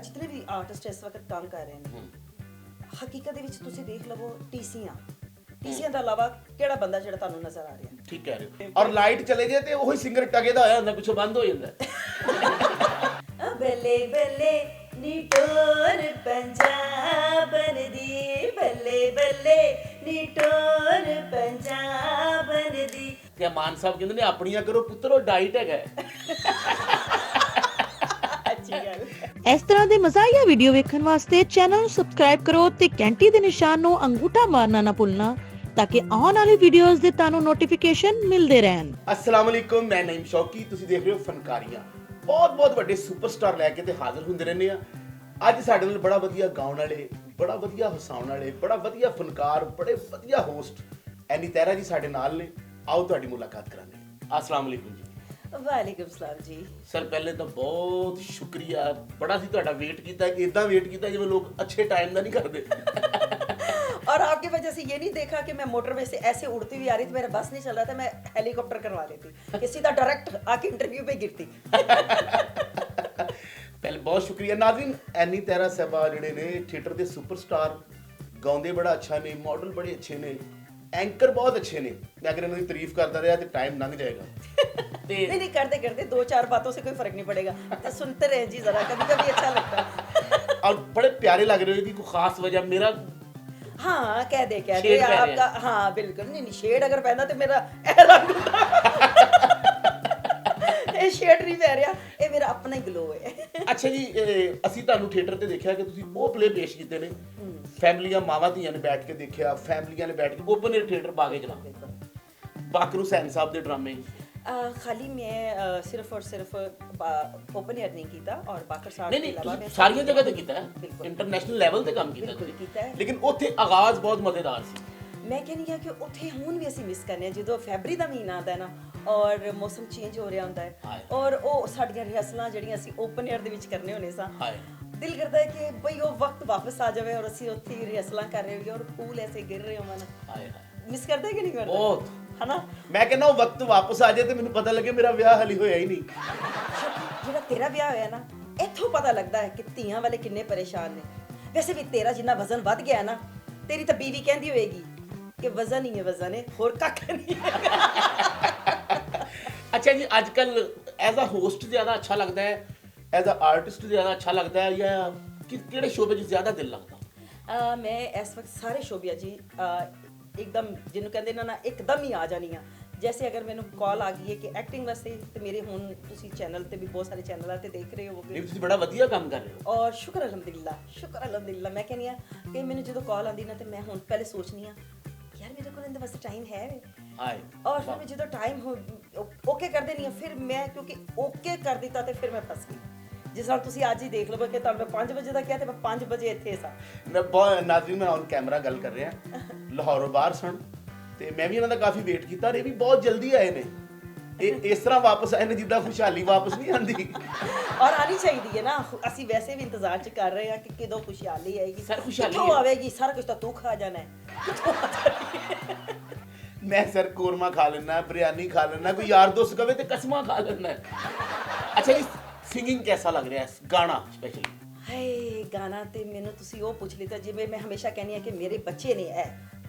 ਜਿਤਨੇ ਵੀ artist ਇਸ ਵਕਤ ਕੰਮ ਕਰ ਰਹੇ ਨੇ, ਹਕੀਕਤ ਦੇ ਵਿੱਚ ਤੁਸੀਂ ਦੇਖ ਲਵੋ ਟੀਸੀਆਂ ਦਾ ਇਲਾਵਾ ਕਿਹੜਾ ਬੰਦਾ ਜਿਹੜਾ ਤੁਹਾਨੂੰ ਨਜ਼ਰ ਆ ਰਿਹਾ? ਠੀਕ ਕਹਿ ਰਹੇ ਹੋ। ਔਰ ਲਾਈਟ ਚਲੇ ਜੇ ਤੇ ਉਹੀ ਸਿੰਗਰ ਟਗੇ ਦਾ ਹੋਇਆ ਹੁੰਦਾ, ਪਿੱਛੋਂ ਬੰਦ ਹੋ ਜਾਂਦਾ। ਬੱਲੇ ਬੱਲੇ ਨੀ ਟੋਰ ਪੰਜਾਬਨ ਦੀ, ਬੱਲੇ ਬੱਲੇ ਨੀ ਟੋਰ ਪੰਜਾਬਨ ਦੀ। ਤੇ ਮਾਨ ਸਾਹਿਬ ਕਹਿੰਦੇ ਨੇ ਆਪਣੀਆਂ ਕਰੋ ਪੁੱਤਰੋ, ਡਾਈਟ ਹੈਗਾ। ਇਸ ਤਰ੍ਹਾਂ ਦੇ ਮਜ਼ਾਹੀਆ ਵੀਡੀਓ ਵੇਖਣ ਵਾਸਤੇ ਚੈਨਲ ਨੂੰ ਸਬਸਕ੍ਰਾਈਬ ਕਰੋ ਤੇ ਘੰਟੀ ਦੇ ਨਿਸ਼ਾਨ ਨੂੰ ਅੰਗੂਠਾ ਮਾਰਨਾ ਨਾ ਭੁੱਲਣਾ, ਤਾਂ ਕਿ ਆਉਣ ਵਾਲੀ ਵੀਡੀਓਜ਼ ਦੇ ਤੁਹਾਨੂੰ ਨੋਟੀਫਿਕੇਸ਼ਨ ਮਿਲਦੇ ਰਹਿਣ। अस्सलाम वालेकुम, मैं नईम शौकी, ਤੁਸੀਂ ਦੇਖ ਰਹੇ ਹੋ ਫਨਕਾਰੀਆਂ। ਬਹੁਤ ਵੱਡੇ ਸੁਪਰਸਟਾਰ ਲੈ ਕੇ ਤੇ ਹਾਜ਼ਰ ਹੁੰਦੇ ਰਹਿੰਦੇ ਆ। ਅੱਜ ਸਾਡੇ ਨਾਲ ਬੜਾ ਵਧੀਆ ਗਾਉਣ ਵਾਲੇ, ਬੜਾ ਵਧੀਆ ਹਸਾਉਣ ਵਾਲੇ, ਬੜਾ ਵਧੀਆ ਫਨਕਾਰ, ਬੜੇ ਵਧੀਆ ਹੋਸਟ ਐਨੀ ਤਹਿਰਾ ਜੀ ਸਾਡੇ ਨਾਲ ਨੇ। ਆਓ ਤੁਹਾਡੀ ਮੁਲਾਕਾਤ ਕਰਾਂਗੇ। अस्सलाम वालेकुम ਜੀ। ਵਾਲੇਕੁਮ ਸਲਾਮ ਜੀ। ਸਰ ਪਹਿਲੇ ਤਾਂ ਬਹੁਤ ਸ਼ੁਕਰੀਆ, ਬੜਾ ਸੀ ਤੁਹਾਡਾ ਵੇਟ ਕੀਤਾ, ਕਿ ਇਦਾਂ ਵੇਟ ਕੀਤਾ ਜਿਵੇਂ ਲੋਕ अच्छे टाइम ਦਾ नहीं करते। और आपकी वजह से ये नहीं देखा कि मैं मोटरवे से ऐसे उड़ती हुई आ रही थी, मेरा बस नहीं चल रहा था, मैं हेलीकॉप्टर करवा लेती कि सीधा डायरेक्ट आके इंटरव्यू पे गिरती। ਪਹਿਲੇ ਬਹੁਤ ਸ਼ੁਕਰੀਆ। ਨਾਜ਼ਰੀਨ, ਐਨੀ ਤਹਿਰਾ ਸਾਹਿਬਾ ਜਿਹੜੇ ਨੇ ਥੀਏਟਰ ਦੇ ਸੁਪਰਸਟਾਰ, ਗਾਉਂਦੇ ਬੜਾ ਅੱਛਾ ਨੇ, ਮਾਡਲ ਬੜੇ ਅੱਛੇ ਨੇ, ਐਂਕਰ ਬਹੁਤ ਅੱਛੇ ਨੇ। ਮੈਂ ਅਗਰ ਇਹਨਾਂ ਦੀ ਤਾਰੀਫ ਕਰਦਾ ਰਿਹਾ ਤੇ ਟਾਈਮ ਲੰਘ जाएगा। नहीं करते करते दो चार बातों से कोई फर्क नहीं पड़ेगा, तो सुनते रहे जी जरा, कभी कभी अच्छा लगता है। और बड़े प्यारे लग रहे हो कि कोई खास वजह मेरा हाँ कह दे शेड पहन आपका, रहे हाँ बिल्कुल नहीं शेड अगर पहना तो मेरा ਇਹ ਰੰਗ ਇਹ ਸ਼ੇਡ ਨਹੀਂ ਪੈ ਰਿਹਾ, ਇਹ ਮੇਰਾ ਆਪਣਾ ਹੀ ਗਲੋ ਹੈ। ਅੱਛਾ ਜੀ, ਅਸੀਂ ਤੁਹਾਨੂੰ ਥੀਏਟਰ ਤੇ ਦੇਖਿਆ ਕਿ ਤੁਸੀਂ ਉਹ ਪਲੇ ਪੇਸ਼ ਕੀਤੇ ਨੇ, ਫੈਮਲੀਆਂ ਮਾਵਾਂ ਧੀਆਂ ਨੇ ਬੈਠ ਕੇ ਦੇਖਿਆ, ਫੈਮਲੀਆਂ ਨੇ ਬੈਠ ਕੇ ਓਪਨ 에ਅਰ ਥੀਏਟਰ ਬਾਗੇ ਜਨਾਬ, ਬਾਕਰ ਹੁਸੈਨ ਸਾਹਿਬ ਦੇ ਡਰਾਮੇ। खाली मैं सिर्फ और सिर्फ ओपन एयर नहीं किया, और बाकर साहब ਨਹੀਂ ਤੁਸੀਂ ਸਾਰੀਆਂ ਜਗ੍ਹਾ ਤੇ ਕੀਤਾ ਹੈ, ਇੰਟਰਨੈਸ਼ਨਲ ਲੈਵਲ ਤੇ ਕੰਮ ਕੀਤਾ ਕੀਤਾ ਹੈ। ਲੇਕਿਨ ਉੱਥੇ ਆਗਾਜ਼ ਬਹੁਤ ਮਜ਼ੇਦਾਰ ਸੀ। ਮੈਂ ਕਹਿੰਦੀ ਹਾਂ ਕਿ ਉੱਥੇ ਹੁਣ ਵੀ ਅਸੀਂ ਮਿਸ ਕਰਨੇ ਆ, ਜਦੋਂ ਫੈਬਰੀ ਦਾ ਮਹੀਨਾ ਆਉਂਦਾ ਹੈ ਨਾ, ਔਰ ਮੌਸਮ ਚੇਂਜ ਹੋ ਰਿਹਾ ਹੁੰਦਾ ਹੈ, ਔਰ ਉਹ ਸਾਡੀਆਂ ਰਿਹਰਸਲਾਂ ਜਿਹੜੀਆਂ ਅਸੀਂ ਓਪਨ 에ਅਰ ਦੇ ਵਿੱਚ ਕਰਨੇ ਹੋਣੇ ਸਾਂ, ਦਿਲ ਕਰਦਾ ਹੈ ਕਿ ਬਈ ਉਹ ਵਕਤ ਵਾਪਸ ਆ ਜਾਵੇ ਔਰ ਅਸੀਂ ਉੱਥੇ ਰਿਹਰਸਲਾਂ ਕਰ ਰਹੇ ਹੋਈਏ ਔਰ ਫੂਲ ਐਸੇ ਗਿਰ ਰਹੇ ਹੋਣ। ਮਿਸ ਕਰਦਾ ਹੈ ਕਿ ਨਹੀਂ ਕਰਦਾ? ਬਹੁਤ ਹਨਾ। ਮੈਂ ਕਹਿੰਦਾ ਉਹ ਵਕਤ ਵਾਪਸ ਆ ਜਾਏ ਤੇ ਮੈਨੂੰ ਪਤਾ ਲੱਗੇ ਮੇਰਾ ਵਿਆਹ ਹਾਲੇ ਹੋਇਆ ਹੀ ਨਹੀਂ। ਜਿਹੜਾ ਤੇਰਾ ਵਿਆਹ ਹੋਇਆ ਨਾ, ਇੱਥੋਂ ਪਤਾ ਲੱਗਦਾ ਹੈ ਕਿ ਧੀਆਂ ਵਾਲੇ ਕਿੰਨੇ ਪਰੇਸ਼ਾਨ ਨੇ। ਵੈਸੇ ਵੀ ਤੇਰਾ ਜਿੰਨਾ ਵਜ਼ਨ ਵੱਧ ਗਿਆ ਨਾ, ਤੇਰੀ ਤਾਂ ਬੀਵੀ ਕਹਿੰਦੀ ਹੋਏਗੀ ਕਿ ਵਜ਼ਨ ਹੀ ਹੈ, ਵਜ਼ਨ ਹੈ, ਹੋਰ ਕੱਖ ਨਹੀਂ ਹੈ। ਅੱਛਾ ਜੀ, ਅੱਜ ਕੱਲ ਐਜ਼ ਅ ਹੋਸਟ ਜ਼ਿਆਦਾ ਅੱਛਾ ਲੱਗਦਾ ਹੈ, ਐਜ਼ ਅ ਆਰਟਿਸਟ ਜ਼ਿਆਦਾ ਅੱਛਾ ਲੱਗਦਾ ਹੈ, ਜਾਂ ਕਿਹੜੇ ਸ਼ੋਬੇ 'ਚ ਜ਼ਿਆਦਾ ਦਿਲ ਲੱਗਦਾ? ਮੈਂ ਇਸ ਵਕਤ ਸਾਰੇ ਸ਼ੋਬਿਆ ਜੀ ਇੱਕਦਮ ਜਿਹਨੂੰ ਕਹਿੰਦੇ ਨਾ ਇੱਕਦਮ ਹੀ ਆ ਜਾਣੀ ਆ। ਜੈਸੇ ਅਗਰ ਮੈਨੂੰ ਕਾਲ ਆ ਗਈ ਹੈ ਕਿ ਐਕਟਿੰਗ ਵਾਸਤੇ, ਤੇ ਮੇਰੇ ਹੁਣ ਤੁਸੀਂ ਚੈਨਲ ਤੇ ਵੀ ਬਹੁਤ ਸਾਰੇ ਚੈਨਲਾਂ ਤੇ ਦੇਖ ਰਹੇ ਹੋਵੋਗੇ। ਨਹੀਂ, ਤੁਸੀਂ ਬੜਾ ਵਧੀਆ ਕੰਮ ਕਰ ਰਹੇ ਹੋ। ਔਰ ਸ਼ੁਕਰ ਅਲਹਮਦੁਲਿਲਾ। ਮੈਂ ਕਹਿੰਦੀ ਆ ਕਿ ਮੈਨੂੰ ਜਦੋਂ ਕਾਲ ਆਉਂਦੀ ਨਾ, ਤੇ ਮੈਂ ਹੁਣ ਪਹਿਲੇ ਸੋਚਣੀ ਆ ਯਾਰ ਮੇਰੇ ਕੋਲ ਇਹਦੇ ਵਾਸਤੇ ਟਾਈਮ ਹੈ। ਔਰ ਫਿਰ ਮੈਂ ਜਦੋਂ ਟਾਈਮ ਓਕੇ ਕਰ ਦੇਣੀ ਆ, ਫਿਰ ਮੈਂ ਕਿਉਂਕਿ ਓਕੇ ਕਰ ਦਿੱਤਾ ਤੇ ਫਿਰ ਮੈਂ ਫਸ ਗਈ। ਜਿਸ ਤਰ੍ਹਾਂ ਤੁਸੀਂ ਅੱਜ ਹੀ ਦੇਖ ਲਓ ਕਿ ਤੁਹਾਨੂੰ 5 ਵਜੇ ਦਾ ਕਿਹਾ ਤੇ ਮੈਂ 5 ਵਜੇ ਇੱਥੇ ਸਾਂ। ਮੈਂ ਬਹੁਤ ਨਾਜ਼ਰੀਨ, ਮੈਂ ਔਨ ਕੈਮਰਾ ਗੱਲ ਕਰ ਰਿਹਾ, ਲਾਹੌਰੋਂ ਬਾਹਰ ਸਨ ਤੇ ਮੈਂ ਵੀ ਇਹਨਾਂ ਦਾ ਕਾਫੀ ਵੇਟ ਕੀਤਾ, ਔਰ ਇਹ ਵੀ ਬਹੁਤ ਜਲਦੀ ਆਏ ਨੇ। ਇਹ ਇਸ ਤਰ੍ਹਾਂ ਵਾਪਸ ਆਏ ਨੇ ਜਿੱਦਾਂ ਖੁਸ਼ਹਾਲੀ ਵਾਪਸ ਨਹੀਂ ਆਉਂਦੀ। ਔਰ ਆਣੀ ਚਾਹੀਦੀ ਹੈ ਨਾ, ਅਸੀਂ ਵੈਸੇ ਵੀ ਇੰਤਜ਼ਾਰ ਚ ਕਰ ਰਹੇ ਹਾਂ ਕਿ ਕਦੋਂ ਖੁਸ਼ਹਾਲੀ ਆਏਗੀ, ਕਿੱਥੋਂ ਆਵੇਗੀ, ਸਾਰਾ ਕੁਝ ਤਾਂ ਤੂੰ ਖਾ ਜਾਣਾ ਹੈ। ਮੈਂ ਸਰ ਕੋਰਮਾ ਖਾ ਲੈਣਾ, ਬਿਰਿਆਨੀ ਖਾ ਲੈਣਾ, ਕੋਈ ਯਾਰ ਦੋਸਤ ਕਵੇ ਤੇ ਕਸਮਾਂ ਖਾ ਲੈਣਾ। ਅੱਛਾ ਜੀ, ਸਿੰਗਿੰਗ कैसा लग रहा है, गाना स्पेशली? ਹਾਏ ਗਾਣਾ ਤੇ ਮੈਨੂੰ ਤੁਸੀਂ ਉਹ ਪੁੱਛ ਲਿਆ, ਜਿਵੇਂ ਮੈਂ ਹਮੇਸ਼ਾ ਕਹਿੰਦੀ ਹਾਂ ਕਿ ਮੇਰੇ ਬੱਚੇ ਨੇ ਇਹ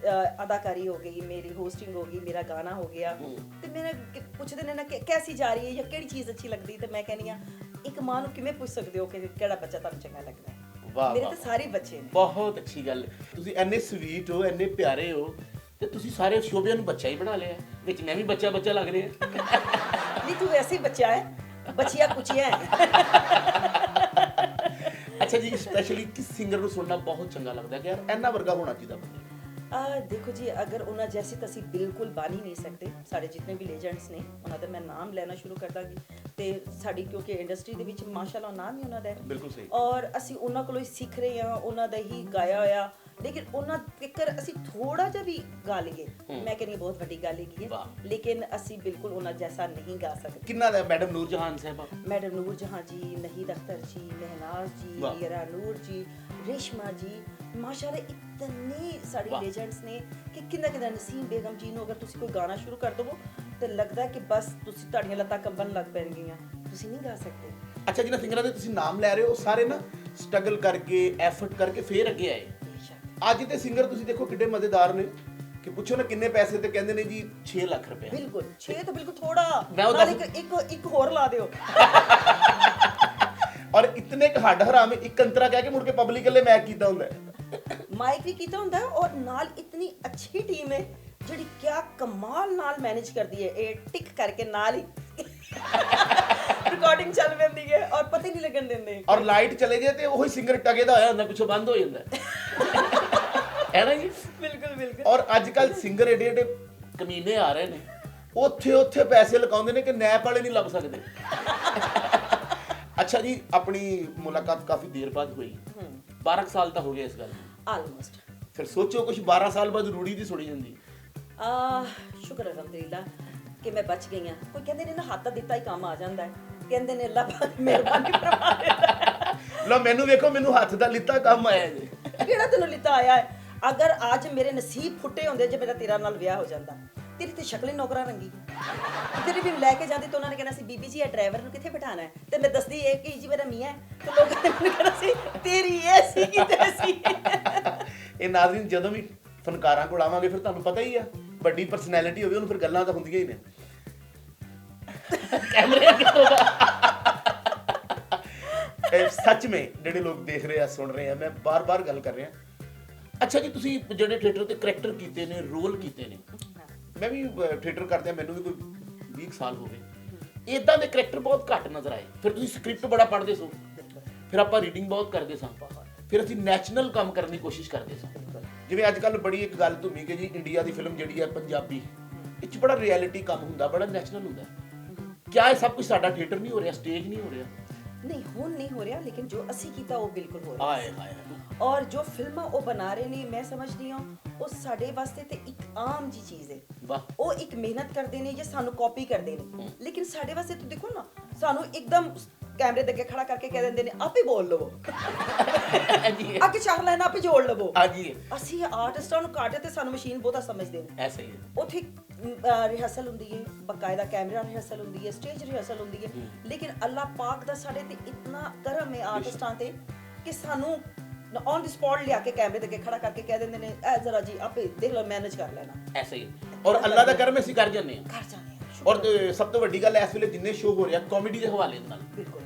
ਅਦਾਕਾਰੀ ਹੋ ਗਈ, ਮੇਰੀ ਹੋਸਟਿੰਗ ਹੋ ਗਈ, ਮੇਰਾ ਗਾਣਾ ਹੋ ਗਿਆ, ਤੇ ਮੈਨੂੰ ਪੁੱਛਦੇ ਨੇ ਨਾ ਕਿ ਕੈਸੀ ਜਾ ਰਹੀ ਹੈ ਜਾਂ ਕਿਹੜੀ ਚੀਜ਼ ਅੱਛੀ ਲੱਗਦੀ, ਤੇ ਮੈਂ ਕਹਿੰਦੀ ਹਾਂ ਇੱਕ ਮਾਂ ਨੂੰ ਕਿਵੇਂ ਪੁੱਛ ਸਕਦੇ ਹੋ ਕਿ ਕਿਹੜਾ ਬੱਚਾ ਤੁਹਾਨੂੰ ਚੰਗਾ ਲੱਗਦਾ ਹੈ। ਵਾਹ, ਮੇਰੇ ਤਾਂ ਸਾਰੇ ਬੱਚੇ ਨੇ। ਬਹੁਤ ਅੱਛੀ ਗੱਲ। ਤੁਸੀਂ ਇੰਨੇ ਸਵੀਟ ਹੋ, ਇੰਨੇ ਪਿਆਰੇ ਹੋ, ਤੇ ਤੁਸੀਂ ਸਾਰੇ ਸ਼ੋਬਿਆਂ ਨੂੰ ਬੱਚਾ ਹੀ ਬਣਾ ਲਿਆ। ਵਿੱਚ ਮੈਂ ਵੀ ਬੱਚਾ ਲੱਗ ਰਿਹਾ। ਨਹੀਂ ਤੂੰ ਵੈਸੇ ਹੀ ਬੱਚਾ ਹੈ, ਬੱਚੀਆਂ ਕੁਚੀਆਂ ਹੈ। ਅੱਛਾ ਜੀ, ਸਪੈਸ਼ਲੀ ਕਿਸ ਸਿੰਗਰ ਨੂੰ ਸੁਣਨਾ ਬਹੁਤ ਚੰਗਾ ਲੱਗਦਾ ਕਿ ਯਾਰ ਇਹਨਾਂ ਵਰਗਾ ਹੋਣਾ ਚਾਹੀਦਾ ਬੰਦੇ? ਦੇਖੋ ਜੀ, ਅਗਰ ਉਹਨਾਂ ਜੈਸੀ ਤਾਂ ਅਸੀਂ ਬਿਲਕੁਲ ਬਣ ਹੀ ਨਹੀਂ ਸਕਦੇ। ਸਾਡੇ ਜਿੰਨੇ ਵੀ ਲੈਜੈਂਡਸ ਨੇ ਉਹਨਾਂ ਦਾ ਮੈਂ ਨਾਮ ਲੈਣਾ ਸ਼ੁਰੂ ਕਰ ਦਾਂਗੀ, ਤੇ ਸਾਡੀ ਕਿਉਂਕਿ ਇੰਡਸਟਰੀ ਦੇ ਵਿੱਚ ਮਾਸ਼ਾਅੱਲਾ ਨਾਮ ਹੀ ਉਹਨਾਂ ਦਾ ਹੈ। ਬਿਲਕੁਲ ਸਹੀ। ਔਰ ਅਸੀਂ ਉਹਨਾਂ ਕੋਲੋਂ ਹੀ ਸਿੱਖ ਰਹੇ ਹਾਂ, ਉਹਨਾਂ ਦਾ ਹੀ ਗਾਇਆ ਹੋਇਆ, ਲੇਕਿਨ ਉਹਨਾਂ ਤੱਕਰ ਅਸੀਂ ਥੋੜਾ ਜਿਹਾ ਵੀ ਗਾ ਲਈਏ, ਮੈਂ ਕਹਿੰਦੀ ਬਹੁਤ ਵੱਡੀ ਗੱਲ ਹੈਗੀ ਹੈ, ਲੇਕਿਨ ਅਸੀਂ ਬਿਲਕੁਲ ਉਹਨਾਂ ਜੈਸਾ ਨਹੀਂ ਗਾ ਸਕਦੇ। ਕਿੰਨਾ ਦਾ? ਮੈਡਮ ਨੂਰ ਜਹਾਨ ਸਾਹਿਬਾ, ਮੈਡਮ ਨੂਰ ਜਹਾਂ ਜੀ, ਨਹੀਦ ਅਖਤਰ ਜੀ, ਮਹਿਨਾਜ਼ ਜੀ, ਹੀਰਾ ਨੂਰ ਜੀ, ਰੇਸ਼ਮਾ ਜੀ, ਮਾਸ਼ਾਅੱਲਾ ਇਤਨੇ ਸਾਡੇ ਲੈਜੈਂਡਸ ਨੇ ਕਿ ਕਿੰਨਾ ਨਸੀਮ ਬੇਗਮ ਜੀ ਨੂੰ ਅਗਰ ਤੁਸੀਂ ਕੋਈ ਗਾਣਾ ਸ਼ੁਰੂ ਕਰ ਦਵੋ ਤੇ ਲੱਗਦਾ ਕਿ ਬਸ ਤੁਸੀਂ ਤੁਹਾਡੀਆਂ ਲੱਤਾਂ ਕੰਬਣ ਲੱਗ ਪੈਣਗੀਆਂ, ਤੁਸੀਂ ਨਹੀਂ ਗਾ ਸਕਦੇ। ਅੱਛਾ, ਜਿਹਨਾਂ ਸਿੰਗਰਾਂ ਦੇ ਤੁਸੀਂ ਨਾਮ ਲੈ ਰਹੇ ਹੋ, ਉਹ ਸਾਰੇ ਨਾ ਸਟਰਗਲ ਕਰਕੇ ਐਫਰਟ ਕਰਕੇ ਫੇਰ ਅੱਗੇ ਆਏ। ਅੱਜ ਦੇ ਸਿੰਗਰ ਤੁਸੀਂ ਦੇਖੋ ਕਿੱਡੇ ਮਜ਼ੇਦਾਰ ਨੇ ਕਿ ਪੁੱਛੋ ਨਾ ਕਿੰਨੇ ਪੈਸੇ ਤੇ ਕਹਿੰਦੇ ਨੇ ਜੀ 6 ਲੱਖ ਰੁਪਏ। ਬਿਲਕੁਲ 6 ਤਾਂ ਬਿਲਕੁਲ ਥੋੜਾ, ਮੈਂ ਉਹ ਨਾਲ ਇੱਕ ਹੋਰ ਲਾ ਦਿਓ। ਔਰ ਇਤਨੇ ਕ ਹੱਡ ਹਰਾਮ ਇੱਕ ਅੰਤਰਾ ਕਹਿ ਕੇ ਮੁੜ ਕੇ ਪਬਲਿਕ ਲਈ ਮੈਕ ਕੀਤਾ ਹੁੰਦਾ ਹੈ, ਮਾਈਕ ਵੀ ਕੀਤਾ ਹੁੰਦਾ ਹੈ, ਔਰ ਨਾਲ ਇਤਨੀ ਅੱਛੀ ਟੀਮ ਹੈ ਜਿਹੜੀ ਕਿਆ ਕਮਾਲ ਨਾਲ ਮੈਨੇਜ ਕਰਦੀ ਹੈ। ਇਹ ਟਿਕ ਕਰਕੇ ਨਾਲ ਹੀ ਰਿਕਾਰਡਿੰਗ ਚੱਲ ਪੈਂਦੀ ਹੈ ਔਰ ਪਤਾ ਹੀ ਨਹੀਂ ਲੱਗਣ ਦਿੰਦੇ। ਔਰ ਲਾਈਟ ਚਲੇ ਜਾਏ ਤੇ ਉਹੀ ਸਿੰਗਰ ਟਗੇ ਦਾ ਹੋਇਆ ਹੁੰਦਾ, ਪਿੱਛੋਂ ਬੰਦ ਹੋ ਜਾਂਦਾ ਹੈ ਨਾ ਜੀ। ਬਿਲਕੁਲ ਬਿਲਕੁਲ। ਔਰ ਅੱਜ ਕੱਲ ਸਿੰਗਰ ਏਡੇ ਏਡੇ ਕਮੀਨੇ ਆ ਰਹੇ ਨੇ, ਉੱਥੇ ਪੈਸੇ ਲਗਾਉਂਦੇ ਨੇ ਕਿ ਨੈਪ ਵਾਲੇ ਨਹੀਂ ਲੱਭ ਸਕਦੇ। ਅੱਛਾ ਜੀ, ਆਪਣੀ ਮੁਲਾਕਾਤ ਕਾਫੀ ਦੇਰ ਬਾਅਦ ਹੋਈ, 12 ਸਾਲ ਤਾਂ ਹੋ ਗਏ ਇਸ ਗੱਲ ਨੂੰ ਆਲਮੋਸਟ। ਫਿਰ ਸੋਚੋ ਕੁਝ 12 ਸਾਲ ਬਾਅਦ ਰੂੜੀ ਦੀ ਸੁਣੀ ਜਾਂਦੀ। ਸ਼ੁਕਰ ਅਲਹਮਦੁਲਿਲਾ ਕਿ ਮੈਂ ਬਚ ਗਈ ਹਾਂ। ਕੋਈ ਕਹਿੰਦੇ ਨੇ ਨਾ ਹੱਥ ਦਿੱਤਾ ਹੀ ਕੰਮ ਆ ਜਾਂਦਾ ਹੈ, ਕਹਿੰਦੇ ਨੇ ਅੱਲਾਹ ਪਾਕ ਮਿਹਰਬਾਨੀ ਫਰਮਾ ਦੇਦਾ। ਲੋ ਮੈਨੂੰ ਵੇਖੋ, ਮੈਨੂੰ ਹੱਥ ਦਾ ਲਿੱਤਾ ਕੰਮ ਆਇਆ ਜੀ। ਕਿਹੜਾ ਤੈਨੂੰ ਲਿੱਤਾ ਆਇਆ ਹੈ? ਅਗਰ ਅੱਜ ਮੇਰੇ ਨਸੀਬ ਫੁੱਟੇ ਹੁੰਦੇ ਜੇ ਮੇਰਾ ਤੇਰਾ ਨਾਲ ਵਿਆਹ ਹੋ ਜਾਂਦਾ, ਤੇਰੀ ਤੇ ਸ਼ਕਲ ਹੀ ਨੌਕਰਾਂ ਰੰਗੀ। ਤੇਰੀ ਵੀ ਲੈ ਕੇ ਜਾਂਦੀ ਤਾਂ ਉਹਨਾਂ ਨੇ ਕਹਿਣਾ ਸੀ ਬੀਬੀ ਜੀ ਇਹ ਡਰਾਈਵਰ ਨੂੰ ਕਿੱਥੇ ਬਿਠਾਣਾ ਹੈ, ਤੇ ਮੈਂ ਦੱਸਦੀ ਇਹ ਕਿ ਜੀ ਮੇਰਾ ਮੀਆਂ ਹੈ, ਤੇ ਲੋਕਾਂ ਨੇ ਮੈਨੂੰ ਕਹਿਣਾ ਸੀ ਤੇਰੀ ਇਹ ਸੀ ਕਿ ਤੈਸੀ। ਇਹ ਨਾਜ਼ਰੀਨ, ਜਦੋਂ ਵੀ ਫਨਕਾਰਾਂ ਕੋਲ ਆਵਾਂਗੇ ਫਿਰ ਤੁਹਾਨੂੰ ਪਤਾ ਹੀ ਆ, ਵੱਡੀ ਪਰਸਨੈਲਿਟੀ ਹੋਵੇ ਉਹਨੂੰ ਫਿਰ ਗੱਲਾਂ ਤਾਂ ਹੁੰਦੀਆਂ ਹੀ ਨੇ। ਕੈਮਰੇ ਕਿੱਥੋਂ ਸੱਚ में ਜਿਹੜੇ ਲੋਕ ਦੇਖ ਰਹੇ ਆ ਸੁਣ ਰਹੇ ਆ, ਮੈਂ ਬਾਰ-ਬਾਰ ਗੱਲ ਕਰ ਰਿਹਾ। ਅੱਛਾ ਜੀ, ਤੁਸੀਂ ਜਿਹੜੇ ਥੀਏਟਰ ਤੇ ਕਰੈਕਟਰ ਕੀਤੇ ਨੇ, ਰੋਲ ਕੀਤੇ ਨੇ, ਮੈਂ ਵੀ ਥੀਏਟਰ ਕਰਦੇ ਆ, ਮੈਨੂੰ ਵੀ ਕੋਈ 20 ਸਾਲ ਹੋ ਗਏ। ਇਦਾਂ ਦੇ ਕਰੈਕਟਰ ਬਹੁਤ ਘੱਟ ਨਜ਼ਰ ਆਏ। ਫਿਰ ਤੁਸੀਂ ਸਕ੍ਰਿਪਟ ਬੜਾ ਪੜ੍ਹਦੇ ਸੋ, ਫਿਰ ਆਪਾਂ ਰੀਡਿੰਗ ਬਹੁਤ ਕਰਦੇ ਸਾਂ, ਫਿਰ ਅਸੀਂ ਨੈਚੁਰਲ ਕੰਮ ਕਰਨ ਦੀ ਕੋਸ਼ਿਸ਼ ਕਰਦੇ ਸਾਂ। ਜਿਵੇਂ ਅੱਜ ਕੱਲ ਬੜੀ ਇੱਕ ਗੱਲ ਧੁੰਮੀ ਕਿ ਜੀ ਇੰਡੀਆ ਦੀ ਫਿਲਮ ਜਿਹੜੀ ਹੈ ਪੰਜਾਬੀ, ਇਹ 'ਚ ਬੜਾ ਰਿਐਲਿਟੀ ਕੰਮ ਹੁੰਦਾ, ਬੜਾ ਨੈਚੁਰਲ ਹੁੰਦਾ। ਕਿਆ ਇਹ ਸਭ ਕੁਝ ਸਾਡਾ ਥੀਏਟਰ ਨਹੀਂ ਹੋ ਰਿਹਾ, ਸਟੇਜ ਨਹੀਂ ਹੋ ਰਿਹਾ? ਨਹੀਂ, ਹੁਣ ਨਹੀਂ ਹੋ ਰਿਹਾ, ਲੇਕਿਨ ਜੋ ਅਸੀਂ ਕੀਤਾ ਉਹ ਬਿਲਕੁਲ ਹੋ ਰਿਹਾ। ਹਾਏ ਹਾਏ। ਔਰ ਜੋ ਫਿਲਮਾਂ ਉਹ ਬਣਾ ਰਹੇ ਨੇ, ਮੈਂ ਸਮਝਦੀ ਹਾਂ ਉਹ ਸਾਡੇ ਵਾਸਤੇ ਤੇ ਇੱਕ ਆਮ ਜੀ ਚੀਜ਼ ਹੈ। ਵਾਹ। ਉਹ ਇੱਕ ਮਿਹਨਤ ਕਰਦੇ ਨੇ ਜਾਂ ਸਾਨੂੰ ਕਾਪੀ ਕਰਦੇ ਨੇ, ਲੇਕਿਨ ਸਾਡੇ ਵਾਸਤੇ ਤਾਂ ਦੇਖੋ ਨਾ, ਸਾਨੂੰ ਇੱਕਦਮ ਕੈਮਰੇ ਦੇ ਅੱਗੇ ਖੜਾ ਕਰਕੇ ਕਹਿ ਦਿੰਦੇ ਨੇ ਆਪੇ ਬੋਲ ਲਵੋ, ਅੱਗੇ ਚਾਰ ਲਾਈਨਾਂ ਆਪੇ ਜੋੜ ਲਵੋ। ਅਸੀਂ ਆਰਟਿਸਟਾਂ ਨੂੰ ਕਾਟੇ ਤੇ ਸਾਨੂੰ ਮਸ਼ੀਨ ਬਹੁਤਾ ਸਮਝਦੇ ਨੇ। ਐਸਾ ਹੀ ਹੈ। ਉੱਥੇ ਰਿਹਰਸਲ ਹੁੰਦੀ ਹੈ, ਬਕਾਇਦਾ ਕੈਮਰਾ ਰਿਹਰਸਲ ਹੁੰਦੀ ਹੈ, ਸਟੇਜ ਰਿਹਰਸਲ ਹੁੰਦੀ ਹੈ, ਲੇਕਿਨ ਅੱਲਾਹ ਪਾਕ ਦਾ ਸਾਡੇ ਤੇ ਇਤਨਾ ਕਰਮ ਹੈ ਆਰਟਿਸਟਾਂ ਤੇ ਕਿ ਸਾਨੂੰ ਔਨ ਦੀ ਸਪੌਟ ਲਿਆ ਕੇ ਕੈਮਰੇ ਦੇ ਅੱਗੇ ਖੜਾ ਕਰਕੇ ਕਹਿ ਦਿੰਦੇ ਨੇ ਐ ਜ਼ਰਾ ਜੀ ਆਪੇ ਦੇਖ ਲਓ, ਮੈਨੇਜ ਕਰ ਲੈਣਾ। ਐਸਾ ਹੀ। ਔਰ ਅੱਲਾਹ ਦਾ ਕਰਮ ਅਸੀਂ ਕਰ ਜਾਂਦੇ ਹਾਂ। ਕਰ ਜਾਂਦੇ ਹਾਂ। ਔਰ ਸਭ ਤੋਂ ਵੱਡੀ ਗੱਲ ਇਸ ਵੇਲੇ ਜਿੰਨੇ ਸ਼ੋਅ ਹੋ ਰਿਹਾ ਕਾਮੇਡੀ ਦੇ ਹਵਾਲੇ ਨਾਲ, ਬਿਲਕੁਲ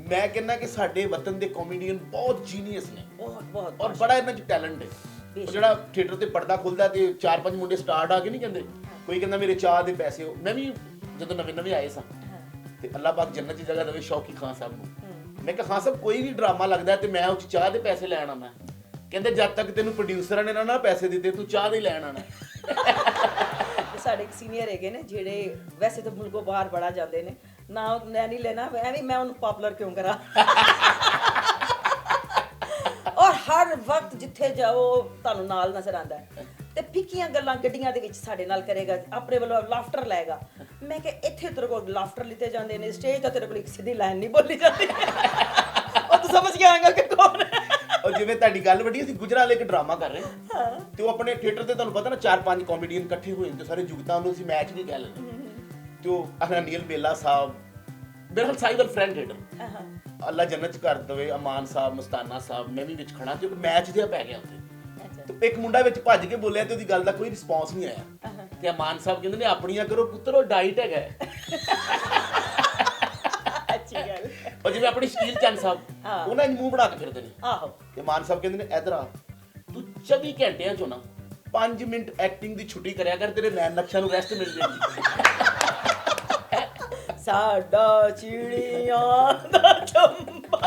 ਮੈਂ ਕਹਿੰਦਾ ਕਿ ਸਾਡੇ ਵਤਨ ਦੇ ਕਾਮੇਡੀਅਨ ਬਹੁਤ ਜੀਨੀਅਸ ਨੇ, ਬਹੁਤ ਔਰ ਬੜਾ ਇਹਨਾਂ 'ਚ ਟੈਲੈਂਟ ਹੈ। ਉਹ ਜਿਹੜਾ ਥੀਏਟਰ ਤੇ ਪਰਦਾ ਖੁੱਲਦਾ ਤੇ 4-5 ਮੁੰਡੇ ਸਟਾਰਟ ਆ ਕੇ ਨਹੀਂ ਕਹਿੰਦੇ, ਕੋਈ ਕਹਿੰਦਾ ਮੇਰੇ ਚਾਹ ਦੇ ਪੈਸੇ ਹੋ। ਮੈਂ ਵੀ ਜਦੋਂ ਨਵੇਂ ਆਏ ਸਾਂ ਤੇ ਅੱਲਾਹ ਪਾਕ ਜੰਨਤ ਦੀ ਜਗ੍ਹਾ ਦੇਵੇ ਸ਼ੌਕੀ ਖਾਨ ਸਾਹਿਬ ਨੂੰ, ਮੈਂ ਕਿਹਾ ਖਾਨ ਸਾਹਿਬ ਕੋਈ ਵੀ ਡਰਾਮਾ ਲੱਗਦਾ ਤੇ ਮੈਂ ਉਹ ਚਾਹ ਦੇ ਪੈਸੇ ਲੈਣ ਆਉਣਾ। ਕਹਿੰਦੇ ਜਦ ਤੱਕ ਤੈਨੂੰ ਪ੍ਰੋਡਿਊਸਰਾਂ ਨੇ ਨਾ ਪੈਸੇ ਦਿੱਤੇ ਤੂੰ ਚਾਹ ਦੇ ਲੈਣ ਆਉਣਾ। ਸਾਡੇ ਇੱਕ ਸੀਨੀਅਰ ਹੈਗੇ ਨੇ ਜਿਹੜੇ ਵੈਸੇ ਤਾਂ ਮੁਲਕੋਂ ਬਾਹਰ ਬੜਾ ਜਾਂਦੇ ਨੇ, ਨਾ ਮੈਂ ਨਹੀਂ ਲੈਣਾ, ਐਵੇਂ ਮੈਂ ਉਹਨੂੰ ਪਪੂਲਰ ਕਿਉਂ ਕਰਾਂ। ਔਰ ਹਰ ਵਕਤ ਜਿੱਥੇ ਜਾਓ ਤੁਹਾਨੂੰ ਨਾਲ ਨਜ਼ਰ ਆਉਂਦਾ ਹੈ ਤੇ ਫਿੱਕੀਆਂ ਗੱਲਾਂ ਗੱਡੀਆਂ ਦੇ ਵਿੱਚ ਸਾਡੇ ਨਾਲ ਕਰੇਗਾ, ਆਪਣੇ ਵੱਲੋਂ ਲਾਫਟਰ ਲਾਏਗਾ। ਮੈਂ ਕਿਹਾ ਇੱਥੇ ਤੇਰੇ ਕੋਲ ਲਾਫਟਰ ਲਿੱਤੇ ਜਾਂਦੇ ਨੇ, ਸਟੇਜ ਤਾਂ ਤੇਰੇ ਕੋਲ ਇੱਕ ਸਿੱਧੀ ਲਾਈਨ ਨਹੀਂ ਬੋਲੀ ਜਾਂਦੀ। ਉਹ ਤੂੰ ਸਮਝ ਕੇ ਆਏਗਾ ਕਿ ਕੌਣ ਹੈ। ਔਰ ਜਿਵੇਂ ਤੁਹਾਡੀ ਗੱਲ ਵੱਡੀ, ਅਸੀਂ ਗੁਜਰਾਲ ਇੱਕ ਡਰਾਮਾ ਕਰ ਰਹੇ ਹਾਂ ਤੇ ਉਹ ਆਪਣੇ ਥੀਏਟਰ ਤੇ ਤੁਹਾਨੂੰ ਪਤਾ ਨਾ 4-5 ਕਾਮੇਡੀਅਨ ਇਕੱਠੇ ਹੋਏ ਤੇ ਸਾਰੇ ਜੁਗਤਾਂ ਨੂੰ ਅਸੀਂ ਮੈਚ ਨਹੀਂ ਕਹਿ ਲੈਂਦੇ। ਤੇ ਉਹ ਅਨੀਲ ਬੇਲਾ ਸਾਹਿਬ, ਬਿਲਕੁਲ ਸਾਈਬਰ ਫਰੈਂਡ ਥੀਏਟਰ, ਅੱਲਾ ਜੰਨਤ ਚ ਕਰ ਦਵੇ, ਅਮਾਨ ਸਾਹਿਬ, ਮਸਤਾਨਾ ਸਾਹਿਬ, ਮੈਂ ਵੀ ਵਿੱਚ ਖੜਾ ਤੇ ਮੈਚ ਜਿਹਾ ਪੈ ਗਿਆ ਉੱਥੇ। ਤੇ ਇੱਕ ਮੁੰਡਾ ਵਿੱਚ ਭੱਜ ਕੇ ਬੋਲਿਆ ਤੇ ਉਹਦੀ ਗੱਲ ਦਾ ਕੋਈ ਰਿਸਪੌਂਸ ਨਹੀਂ ਆਇਆ ਤੇ ਅਮਾਨ ਸਾਹਿਬ ਕਹਿੰਦੇ ਨੇ ਆਪਣੀਆਂ ਕਰੋ ਪੁੱਤਰ, ਉਹ ਡਾਈਟ ਹੈਗਾ। ਅੱਛੀ ਗੱਲ। ਔਰ ਜਿਵੇਂ ਆਪਣੀ ਸ਼ਕੀਲ ਚੰਦ ਸਾਹਿਬ, ਉਹਨਾਂ ਨੂੰ ਮੂੰਹ ਬਣਾ ਕੇ ਫਿਰਦੇ ਨੇ। ਆਹੋ। ਤੇ ਮਾਨ ਸਾਹਿਬ ਕਹਿੰਦੇ ਨੇ ਇਧਰ ਆ, ਤੂੰ 24 ਘੰਟਿਆਂ ਚੋਂ ਨਾ 5 ਮਿੰਟ ਐਕਟਿੰਗ ਦੀ ਛੁੱਟੀ ਕਰਿਆ ਕਰ, ਤੇਰੇ ਨੈਣ ਨਕਸ਼ਾਂ ਨੂੰ ਰੈਸਟ ਮਿਲ ਜਾਏਗੀ। ਸਾਡਾ ਚਿੜੀਆਂ ਦਾ ਚੰਬਾ।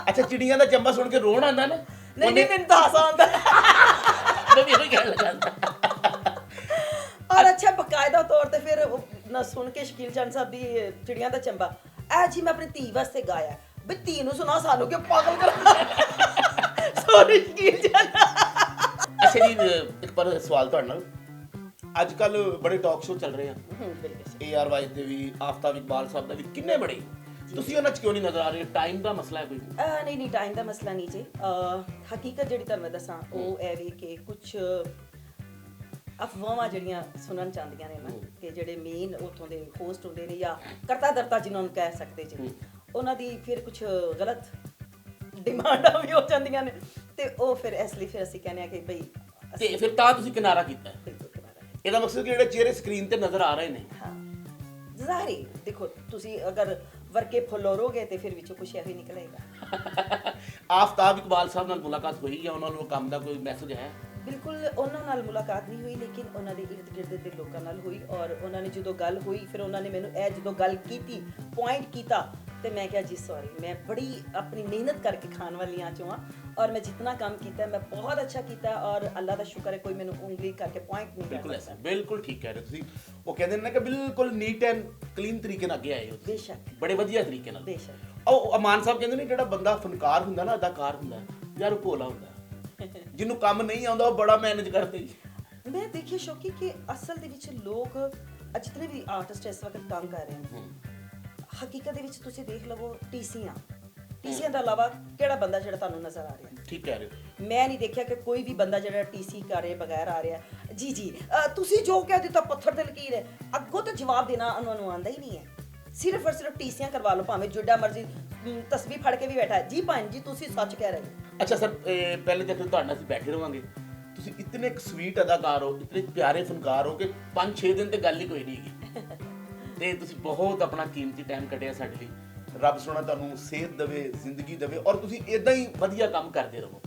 ਅੱਛਾ, ਚਿੜੀਆਂ ਦਾ ਚੰਬਾ ਸੁਣ ਕੇ ਰੋਣ ਆਉਂਦਾ ਨਾ? ਨਹੀਂ, ਮੈਨੂੰ ਤਾਂ ਹਾਸਾ ਆਉਂਦਾ। ਮੈਂ ਵੀ ਇਹੀ ਕਹਿਣ ਲੱਗਾ। ਔਰ ਅੱਛਾ, ਬਕਾਇਦਾ ਤੌਰ ਤੇ ਫਿਰ ਨਾ ਸੁਣ ਕੇ ਸ਼ਕੀਲ ਚੰਦ ਸਾਹਿਬ ਦੀ ਚਿੜੀਆਂ ਦਾ ਚੰਬਾ ਐ ਜੀ ਮੈਂ ਆਪਣੀ ਧੀ ਵਾਸਤੇ ਗਾਇਆ, ਵੀ ਧੀ ਨੂੰ ਸੁਣਾ, ਸਾਨੂੰ ਕਿਉਂ ਪਾਗਲ ਕਰ। ਸੌਰੀ ਸ਼ਕੀਲ ਚੰਦ। ਅੱਛਾ ਜੀ, ਇੱਕ ਪਰ ਸਵਾਲ ਤੁਹਾਡੇ ਨਾਲ, ਅੱਜ ਕੱਲ ਬੜੇ ਟਾਕ ਸ਼ੋਅ ਚੱਲ ਰਹੇ ਆ, AR ਵਾਈਜ਼ ਦੇ ਵੀ, ਆਫਤਾਬ ਇਕਬਾਲ ਸਾਹਿਬ ਦਾ ਵੀ, ਕਿੰਨੇ ਬੜੇ, ਤੁਸੀਂ ਉਹਨਾਂ 'ਚ ਕਿਉਂ ਨਹੀਂ ਨਜ਼ਰ ਆ ਰਹੇ? ਟਾਈਮ ਦਾ ਮਸਲਾ ਹੈ ਕੋਈ? ਨਹੀਂ, ਟਾਈਮ ਦਾ ਮਸਲਾ ਨਹੀਂ ਜੀ। ਹਕੀਕਤ ਜਿਹੜੀ ਤੁਹਾਨੂੰ ਮੈਂ ਦੱਸਾਂ ਉਹ ਇਹ ਵੀ ਕਿ ਕੁਝ ਅਫਵਾਹਾਂ ਜਿਹੜੀਆਂ ਸੁਣਨ ਚਾਹੁੰਦੀਆਂ ਨੇ ਨਾ, ਕਿ ਜਿਹੜੇ ਮੇਨ ਉੱਥੋਂ ਦੇ ਹੋਸਟ ਹੁੰਦੇ ਨੇ ਜਾਂ ਕਰਤਾ ਦਰਤਾ ਜਿਹਨਾਂ ਨੂੰ ਕਹਿ ਸਕਦੇ ਜੀ, ਉਹਨਾਂ ਦੀ ਫਿਰ ਕੁਝ ਗਲਤ ਡਿਮਾਂਡਾਂ ਵੀ ਹੋ ਜਾਂਦੀਆਂ ਨੇ ਤੇ ਉਹ ਫਿਰ ਇਸ ਲਈ ਫਿਰ ਅਸੀਂ ਕਹਿੰਦੇ ਆ ਕਿ ਬਈ ਤੇ ਫਿਰ ਤਾਂ ਤੁਸੀਂ ਕਿਨਾਰਾ ਕੀਤਾ। ਬਿਲਕੁਲ ਕਿਨਾਰਾ ਹੈ। ਇਹਦਾ ਮਕਸਦ ਕਿ ਜਿਹੜੇ ਚਿਹਰੇ ਸਕਰੀਨ ਤੇ ਨਜ਼ਰ ਆ ਰਹੇ ਨੇ, ਹਾਂ ਜ਼ਾਹਰੀ ਦੇਖੋ ਤੁਸੀਂ ਅਗਰ ਵਰਕੇ ਫਲੋਰੋਗੇ ਤੇ ਫਿਰ ਵਿੱਚੋਂ ਕੁਛ ਇਹੀ ਨਿਕਲੇਗਾ। ਆਫਤਾਬ ਇਕਬਾਲ ਸਾਹਿਬ ਨਾਲ ਮੁਲਾਕਾਤ ਹੋਈ ਜਾਂ ਉਹਨਾਂ ਨੂੰ ਕੰਮ ਦਾ ਕੋਈ ਮੈਸੇਜ ਹੈ? ਬਿਲਕੁਲ ਉਹਨਾਂ ਨਾਲ ਮੁਲਾਕਾਤ ਨਹੀਂ ਹੋਈ, ਲੇਕਿਨ ਉਹਨਾਂ ਦੇ ਇਰਦ ਗਿਰਦ ਦੇ ਲੋਕਾਂ ਨਾਲ ਹੋਈ ਔਰ ਉਹਨਾਂ ਨੇ ਜਦੋਂ ਗੱਲ ਹੋਈ ਫਿਰ ਉਹਨਾਂ ਨੇ ਮੈਨੂੰ ਇਹ ਜਦੋਂ ਗੱਲ ਕੀਤੀ ਪੁਆਇੰਟ ਕੀਤਾ ਤੇ ਮੈਂ ਕਿਹਾ ਜੀ ਸੌਰੀ, ਮੈਂ ਬੜੀ ਆਪਣੀ ਮਿਹਨਤ ਕਰਕੇ ਖਾਣ ਵਾਲੀਆਂ ਚੋਂ ਹਾਂ ਔਰ ਮੈਂ ਜਿੰਨਾ ਕੰਮ ਕੀਤਾ ਮੈਂ ਬਹੁਤ ਅੱਛਾ ਕੀਤਾ ਔਰ ਅੱਲਾ ਦਾ ਸ਼ੁਕਰ ਹੈ ਕੋਈ ਮੈਨੂੰ ਉਂਗਲੀ ਕਰਕੇ ਪੁਆਇੰਟ ਨਹੀਂ ਬਿਲਕੁਲ ਕਰ ਐਸਾ, ਸਕਦਾ। ਬਿਲਕੁਲ ਠੀਕ ਕਹਿ ਰਹੇ ਤੁਸੀਂ। ਉਹ ਕਹਿੰਦੇ ਨੇ ਕਿ ਬਿਲਕੁਲ ਨੀਟ ਐਂਡ ਕਲੀਨ ਤਰੀਕੇ ਨਾਲ ਅੱਗੇ ਆਏ ਹੋ, ਬੇਸ਼ੱਕ ਬੜੇ ਵਧੀਆ ਤਰੀਕੇ ਨਾਲ। ਬੇਸ਼ੱਕ ਉਹ ਅਮਾਨ ਸਾਹਿਬ ਕਹਿੰਦੇ ਨੇ ਜਿਹੜਾ ਬੰਦਾ ਫਨਕਾਰ ਹੁੰਦਾ ਨਾ, ਅਦਾਕਾਰ ਹੁੰਦਾ ਯਾਰ, ਉਹ ਭੋਲਾ ਹੁੰਦਾ, ਜਿਹਨੂੰ ਕੰਮ ਨਹੀਂ ਆਉਂਦਾ ਉਹ ਬੜਾ ਮੈਨੇਜ ਕਰਦੇ ਜੀ। ਮੈਂ ਦੇਖਿਆ ਸ਼ੌਕੀ ਕਿ ਅਸਲ ਦੇ ਵਿੱਚ ਲੋਕ ਜਿਤਨੇ ਵੀ ਆਰਟਿਸਟ ਇਸ ਵਕਤ ਕੰਮ ਕਰ ਰਹੇ ਹਨ ਹਕੀਕਤ ਦੇ ਵਿੱਚ ਤੁਸੀਂ ਦੇਖ ਲਵੋ ਟੀਸੀਆਂ ਦਾ ਇਲਾਵਾ ਕਿਹੜਾ ਬੰਦਾ ਜਿਹੜਾ ਤੁਹਾਨੂੰ ਨਜ਼ਰ ਆ ਰਿਹਾ? ਠੀਕ ਕਹਿ ਰਹੇ ਹੋ। ਮੈਂ ਨਹੀਂ ਦੇਖਿਆ ਕਿ ਕੋਈ ਵੀ ਬੰਦਾ ਜਿਹੜਾ ਟੀਸੀ ਕਰੇ ਬਗੈਰ ਆ ਰਿਹਾ ਜੀ ਤੁਸੀਂ ਜੋ ਕਹਿ ਦਿੱਤਾ ਪੱਥਰ ਤੇ ਲਕੀਰ ਹੈ, ਅੱਗੋਂ ਤਾਂ ਜਵਾਬ ਦੇਣਾ ਉਹਨਾਂ ਨੂੰ ਆਉਂਦਾ ਹੀ ਨਹੀਂ ਹੈ। ਸਿਰਫ ਔਰ ਸਿਰਫ ਟੀਸੀਆਂ ਕਰਵਾ ਲਓ, ਭਾਵੇਂ ਜਿੱਡਾ ਮਰਜ਼ੀ ਤਸਬੀਹ ਫੜ ਕੇ ਵੀ ਬੈਠਾ ਹੈ ਜੀ ਭਾਈ ਜੀ ਤੁਸੀਂ ਸੱਚ ਕਹਿ ਰਹੇ ਹੋ। ਅੱਛਾ ਸਰ, ਪਹਿਲੇ ਤਾਂ ਤੁਹਾਡੇ ਨਾਲ ਅਸੀਂ ਬੈਠੇ ਰਵਾਂਗੇ। ਤੁਸੀਂ ਇਤਨੇ ਇੱਕ ਸਵੀਟ ਅਦਾਕਾਰ ਹੋ, ਇਤਨੇ ਪਿਆਰੇ ਫਨਕਾਰ ਹੋ ਕਿ 5-6 ਦਿਨ ਤੇ ਗੱਲ ਹੀ ਕੋਈ ਨਹੀਂ ਹੈਗੀ ਤੇ ਤੁਸੀਂ ਬਹੁਤ ਆਪਣਾ ਕੀਮਤੀ ਟਾਈਮ ਕੱਢਿਆ ਸਾਡੇ ਲਈ। ਰੱਬ ਸੋਹਣਾ ਤੁਹਾਨੂੰ ਸਿਹਤ ਦੇਵੇ, ਜ਼ਿੰਦਗੀ ਦੇਵੇ ਔਰ ਤੁਸੀਂ ਇਦਾਂ ਹੀ ਵਧੀਆ ਕੰਮ ਕਰਦੇ ਰਹੋ।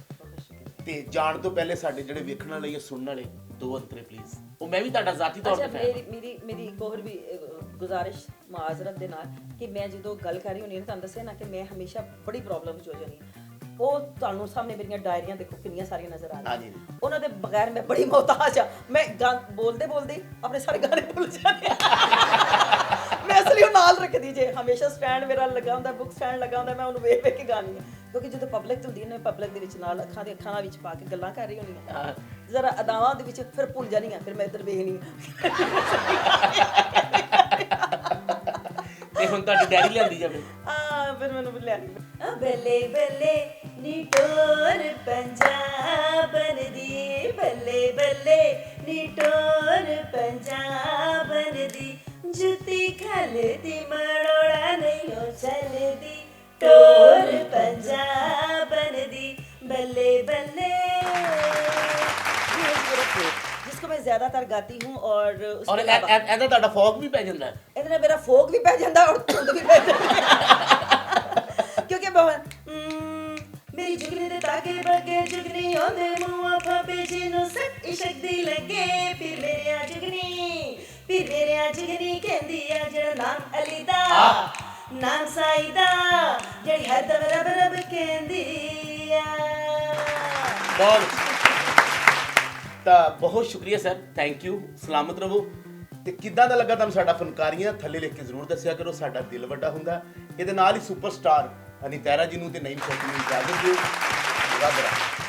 ਤੇ ਜਾਣ ਤੋਂ ਪਹਿਲੇ ਸਾਡੇ ਜਿਹੜੇ ਵੇਖਣ ਵਾਲੇ ਜਾਂ ਸੁਣਨ ਵਾਲੇ ਦੋ ਅੰਤਰੇ ਪਲੀਜ਼, ਉਹ ਮੈਂ ਵੀ ਤੁਹਾਡਾ ਜ਼ਾਤੀ ਤੌਰ ਤੇ ਫੈਨ। ਮੇਰੀ ਇੱਕ ਹੋਰ ਵੀ ਗੁਜ਼ਾਰਿਸ਼ ਮਾਜ਼ਰਤ ਦੇ ਨਾਲ ਕਿ ਮੈਂ ਜਦੋਂ ਗੱਲ ਕਰ ਰਹੀ ਹੁੰਦੀ ਹਾਂ ਤੁਹਾਨੂੰ ਦੱਸਿਆ ਨਾ ਕਿ ਮੈਂ ਹਮੇਸ਼ਾ ਬੜੀ ਪ੍ਰੋਬਲਮ ਹੋ ਜਾਂਦੀ ਉਹ ਤੁਹਾਨੂੰ ਸਾਹਮਣੇ ਮੇਰੀਆਂ ਡਾਇਰੀਆਂ ਦੇਖੋ ਕਿੰਨੀਆਂ ਸਾਰੀਆਂ ਨਜ਼ਰ ਆ ਰਹੀਆਂ ਉਹਨਾਂ ਦੇ ਬਗੈਰ ਮੈਂ ਬੜੀ ਮੁਹਤਾਜ ਆ। ਮੈਂ ਬੋਲਦੇ ਆਪਣੇ ਸਾਰੇ ਗਾਣੇ ਭੁੱਲ ਜਾਂਦੀ ਮੈਂ ਇਸ ਲਈ ਉਹ ਨਾਲ ਰੱਖਦੀ ਜੇ ਹਮੇਸ਼ਾ ਸਟੈਂਡ ਮੇਰਾ ਲੱਗਾ ਹੁੰਦਾ, ਬੁੱਕ ਸਟੈਂਡ ਲੱਗਾ ਹੁੰਦਾ, ਮੈਂ ਉਹਨੂੰ ਵੇਖ ਵੇਖ ਕੇ ਗਾਣੀ ਆ ਕਿਉਂਕਿ ਜਦੋਂ ਪਬਲਿਕ ਹੁੰਦੀ ਹੈ ਪਬਲਿਕ ਦੇ ਵਿੱਚ ਨਾਲ ਅੱਖਾਂ ਦੇ ਅੱਖਾਂ ਵਿੱਚ ਪਾ ਕੇ ਗੱਲਾਂ ਕਰ ਰਹੀ ਹੁੰਦੀਆਂ ਜ਼ਰਾ ਅਦਾਵਾਂ ਦੇ ਵਿੱਚ ਫਿਰ ਭੁੱਲ ਜਾਣੀਆਂ, ਫਿਰ ਮੈਂ ਇੱਧਰ ਵੇਖਣੀ ਤੇ ਹੁਣ ਤੁਹਾਡੀ ਡੈਰੀ ਲਿਆਂਦੀ ਜਾਵੇ ਫਿਰ ਮੈਨੂੰ ਲਿਆ ਬੱਲੇ ਬੱਲੇ ਨੀ ਟੋਰ ਪੰਜਾਬਨ ਦੀ ਬੱਲੇ ਬੱਲੇ ਨੀ ਟੋਰ ਪੰਜਾਬਨ ਦੀ ਜੁੱਤੀ ਖਲਦੀ ਮੜੋੜਾ ਨਹੀਂ ਉਹ ਚੱਲਦੀ ਟੋਰ ਪੰਜਾਬਨ ਦੀ ਬੱਲੇ ਬੱਲੇ जिसको मैं ज्यादातर गाती हूँ और ਇਹਦਾ ਤੁਹਾਡਾ ਫੋਕ ਵੀ ਪੈ ਜਾਂਦਾ ਹੈ? ਇਹਦੇ ਨਾਲ ਮੇਰਾ ਫੋਕ ਵੀ ਪੈ ਜਾਂਦਾ ਔਰ ਧੁੰਦ ਵੀ ਪੈ ਜਾਂਦੀ ਕਿਉਂਕਿ ਮੇਰੀ ਜੁਗਨੀ ਦੇ ਤਾਕੇ ਬਗੇ ਜੁਗਨੀ ਆਉਂਦੇ ਮੂੰਹਾਂ ਫਾਪੇ ਜਿਹਨੂੰ ਸੱਟ ਇਸ਼ਕ ਦੀ ਲੱਗੇ ਫਿਰ ਮੇਰਿਆ ਜੁਗਨੀ ਕਹਿੰਦੀ ਆ ਜਿਹੜਾ ਨਾਮ ਅਲੀ ਦਾ ਨਾਮ ਸਾਈ ਦਾ ਜਿਹੜੀ ਹਰ ਦਮ ਰੱਬ ਰੱਬ ਕਹਿੰਦੀ ਆ। ਬਹੁਤ ਸ਼ੁਕਰੀਆ ਸਰ, ਥੈਂਕ ਯੂ, ਸਲਾਮਤ ਰਹੋ। ਤੇ ਕਿੱਦਾਂ ਦਾ ਲੱਗਾ ਤੁਹਾਨੂੰ ਸਾਡਾ ਫਨਕਾਰੀਆਂ? ਥੱਲੇ ਲਿਖ ਕੇ ਜ਼ਰੂਰ ਦੱਸਿਆ ਕਰੋ, ਸਾਡਾ ਦਿਲ ਵੱਡਾ ਹੁੰਦਾ। ਇਹਦੇ ਨਾਲ ਹੀ ਸੁਪਰਸਟਾਰ ਹਨੀ ਤਹਿਰਾ ਜੀ ਨੂੰ ਤੇ ਨਈਮ ਸ਼ੌਕੀ ਨੂੰ ਇਜਾਜ਼ਤ ਦਿਓ। ਰੱਬ ਰਾਖਾ।